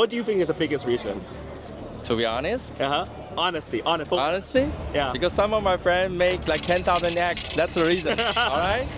What do you think is the biggest reason? To be honest, Honestly. Yeah. because some of my friends make like 10,000x. That's the reason. All right.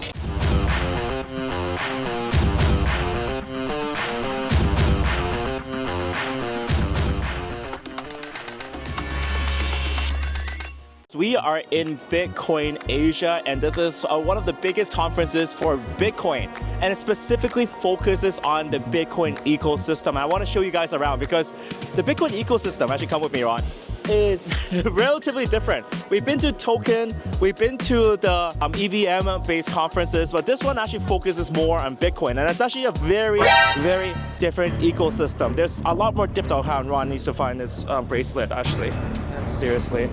We are in Bitcoin Asia, and this is one of the biggest conferences for Bitcoin, and it specifically focuses on the Bitcoin ecosystem. I want to show you guys around because the Bitcoin ecosystem, actually come with me, Ron, is relatively different. We've been to token, we've been to the EVM-based conferences, but this one actually focuses more on Bitcoin, and it's actually a very, very different ecosystem. There's a lot more different. Oh, Ron needs to find his bracelet, actually. Seriously.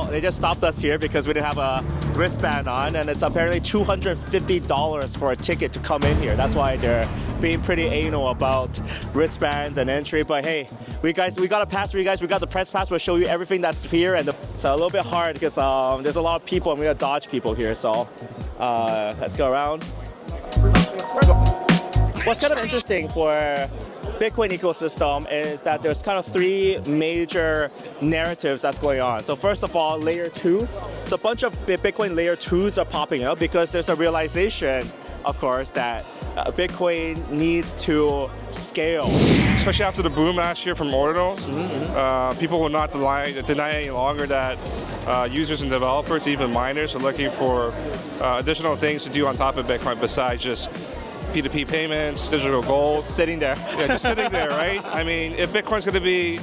They just stopped us here because we didn't have a wristband on, and it's apparently $250 for a ticket to come in here. That's why they're being pretty anal about wristbands and entry. But hey, we got a pass for you guys. We got the press pass. We'll show you everything that's here, and it's a little bit hard because there's a lot of people, and we gotta dodge people here. So let's go around. What's kind of interesting for Bitcoin ecosystem is that there's kind of three major narratives that's going on. So first of all, layer 2. So a bunch of Bitcoin layer 2s are popping up because there's a realization, of course, that Bitcoin needs to scale. Especially after the boom last year from ordinals, people will not deny any longer that users and developers, even miners, are looking for additional things to do on top of Bitcoin besides just P2P payments, digital gold. Just sitting there. Yeah, just sitting there, right? I mean, if Bitcoin's going to be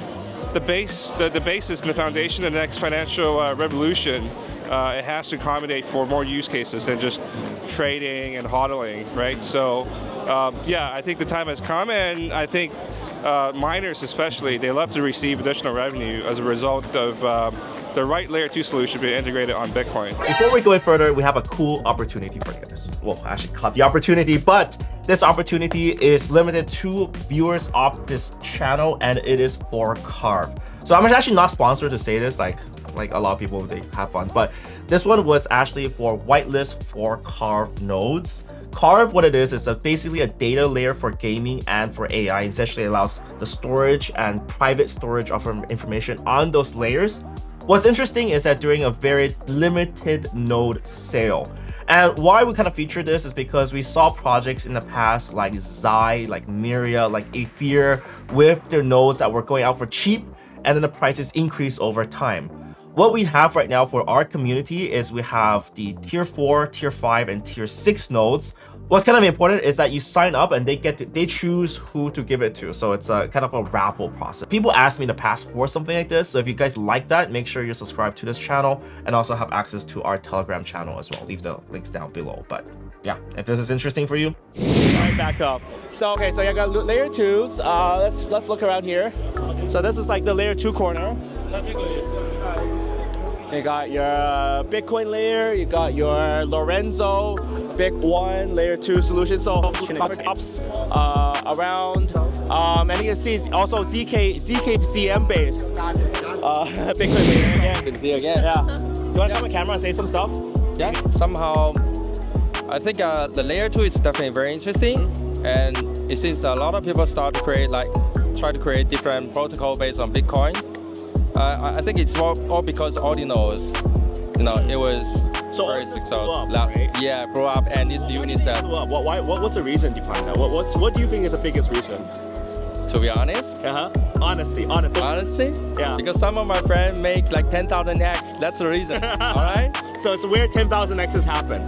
the basis and the foundation of the next financial revolution, it has to accommodate for more use cases than just trading and hodling, right? So, yeah, I think the time has come, and I think miners especially, they love to receive additional revenue as a result of the right layer 2 solution being integrated on Bitcoin. Before we go any further, we have a cool opportunity for you guys. Well, I actually caught the opportunity, but this opportunity is limited to viewers of this channel, and it is for Carve. So I'm actually not sponsored to say this, like a lot of people, they have funds, but this one was actually for whitelist for Carve nodes. Carve, what it is basically a data layer for gaming and for AI. It essentially allows the storage and private storage of information on those layers. What's interesting is that during a very limited node sale, and why we kind of feature this is because we saw projects in the past like Zai, like Myria, like Ether with their nodes that were going out for cheap, and then the prices increase over time. What we have right now for our community is we have the tier 4, tier 5, and tier 6 nodes. What's kind of important is that you sign up and they choose who to give it to. So it's a kind of a raffle process. People ask me in the past for something like this. So if you guys like that, make sure you're subscribed to this channel and also have access to our Telegram channel as well. Leave the links down below. But yeah, if this is interesting for you. Right back up. So okay, so you got layer 2s. Let's look around here. So this is like the layer 2 corner. You got your Bitcoin layer, you got your Lorenzo, BIC1, layer 2 solution. So tops around, and you can see it's also ZKCM based Bitcoin layer again. Good to see you again. Yeah. You want to come on camera and say some stuff? Yeah. Somehow, I think the layer 2 is definitely very interesting, and it seems a lot of people try to create different protocol based on Bitcoin. I think it's all because ordinals, it was very successful. Right? Yeah, blew up, and this UNICEF. What's the reason behind that? What do you think is the biggest reason? To be honest. Honestly. Yeah. Because some of my friends make like 10,000x. That's the reason. All right. So it's where 10,000x's happen.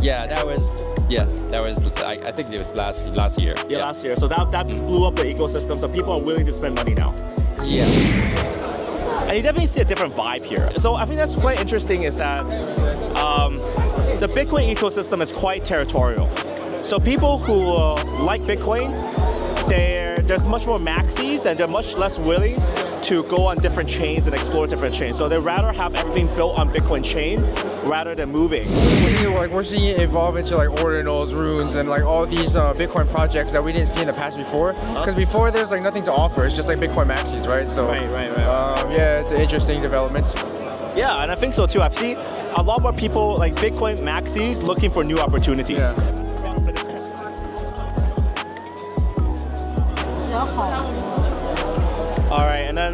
Yeah, that was I think it was last year. Yeah, last year. So that just blew up the ecosystem. So people are willing to spend money now. Yeah. And you definitely see a different vibe here. So I think that's quite interesting is that the Bitcoin ecosystem is quite territorial. So people who like Bitcoin, there's much more maxis and they're much less willing to go on different chains and explore different chains. So they'd rather have everything built on Bitcoin chain rather than moving. We're seeing it evolve into like ordinals, runes, and like all these Bitcoin projects that we didn't see in the past before. Because before there's like nothing to offer. It's just like Bitcoin maxis, right? So right. Yeah, it's an interesting development. Yeah, and I think so too. I've seen a lot more people like Bitcoin maxis looking for new opportunities. Yeah.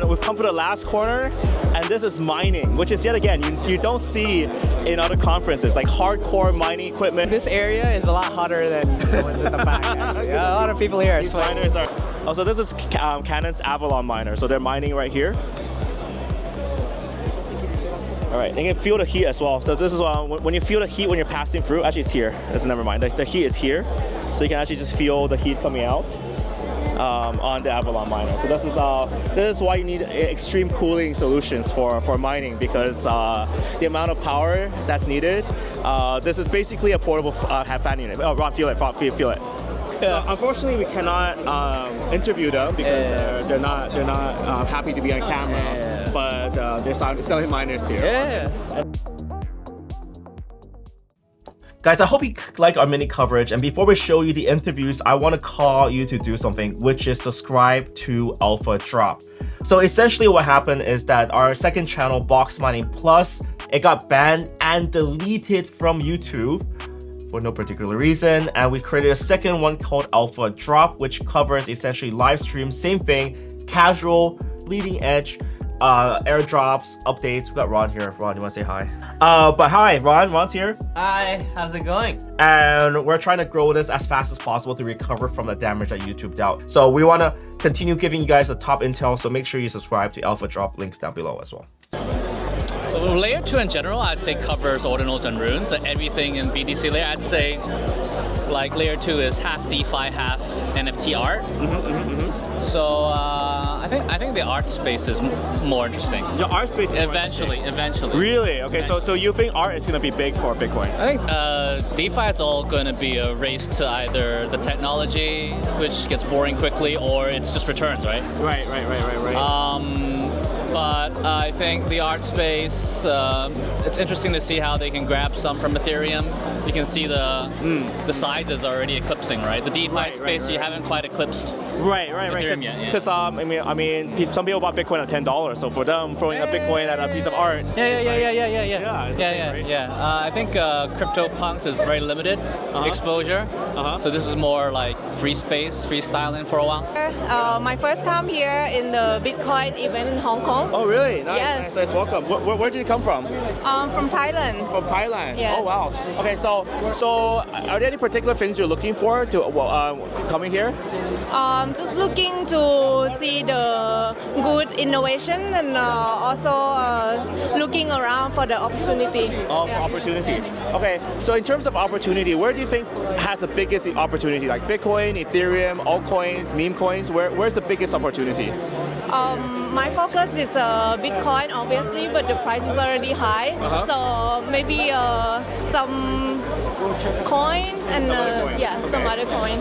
And we've come to the last corner, and this is mining, which is yet again, you don't see in other conferences, like hardcore mining equipment. This area is a lot hotter than the ones at the back. Actually. A lot of people here are sweating. Miners are. Oh, so this is Canon's Avalon miner. So they're mining right here. All right, and you can feel the heat as well. So this is when you feel the heat when you're passing through. Actually, it's here. Never mind. The heat is here, so you can actually just feel the heat coming out on the Avalon miner. So this is why you need extreme cooling solutions for mining, because the amount of power that's needed. This is basically a portable fan unit. Oh, Ron, feel it. Feel it. So unfortunately, we cannot interview them because they're not happy to be on camera. But they're selling miners here. Guys, I hope you like our mini coverage. And before we show you the interviews, I want to call you to do something, which is subscribe to Alpha Drop. So essentially what happened is that our second channel, Boxmining Plus, it got banned and deleted from YouTube for no particular reason, and we created a second one called Alpha Drop, which covers essentially live streams, same thing, casual, leading edge, airdrops, updates. We got Ron here. Ron, you want to say hi? But hi, Ron's here. Hi, how's it going? And we're trying to grow this as fast as possible to recover from the damage that YouTube dealt. So we want to continue giving you guys the top intel, so make sure you subscribe to Alpha Drop, links down below as well. Layer 2 in general, I'd say covers ordinals and runes. Everything in BTC layer, I'd say like layer 2 is half DeFi, half NFT art. So I think the art space is more interesting. The art space is eventually. Really? Okay, so you think art is going to be big for Bitcoin? I think DeFi is all going to be a race to either the technology, which gets boring quickly, or it's just returns, right? Right. But I think the art space, it's interesting to see how they can grab some from Ethereum. You can see the sizes already eclipsing, right? The DeFi space you haven't quite eclipsed. Right. Because I mean, some people bought Bitcoin at $10, so for them, throwing a Bitcoin at a piece of art. I think CryptoPunks is very limited exposure. So this is more like free space, freestyling for a while. My first time here in the Bitcoin event in Hong Kong. Oh, really? Nice, yes. nice. Welcome. Where did you come from? From Thailand. From Thailand? Yeah. Oh, wow. Okay, so are there any particular things you're looking for to coming here? Just looking to see the good innovation and also looking around for the opportunity. Oh, for opportunity. Okay, so in terms of opportunity, where do you think has the biggest opportunity? Like Bitcoin, Ethereum, altcoins, meme coins? Where's the biggest opportunity? My focus is Bitcoin, obviously, but the price is already high. So maybe some coin and some other coin.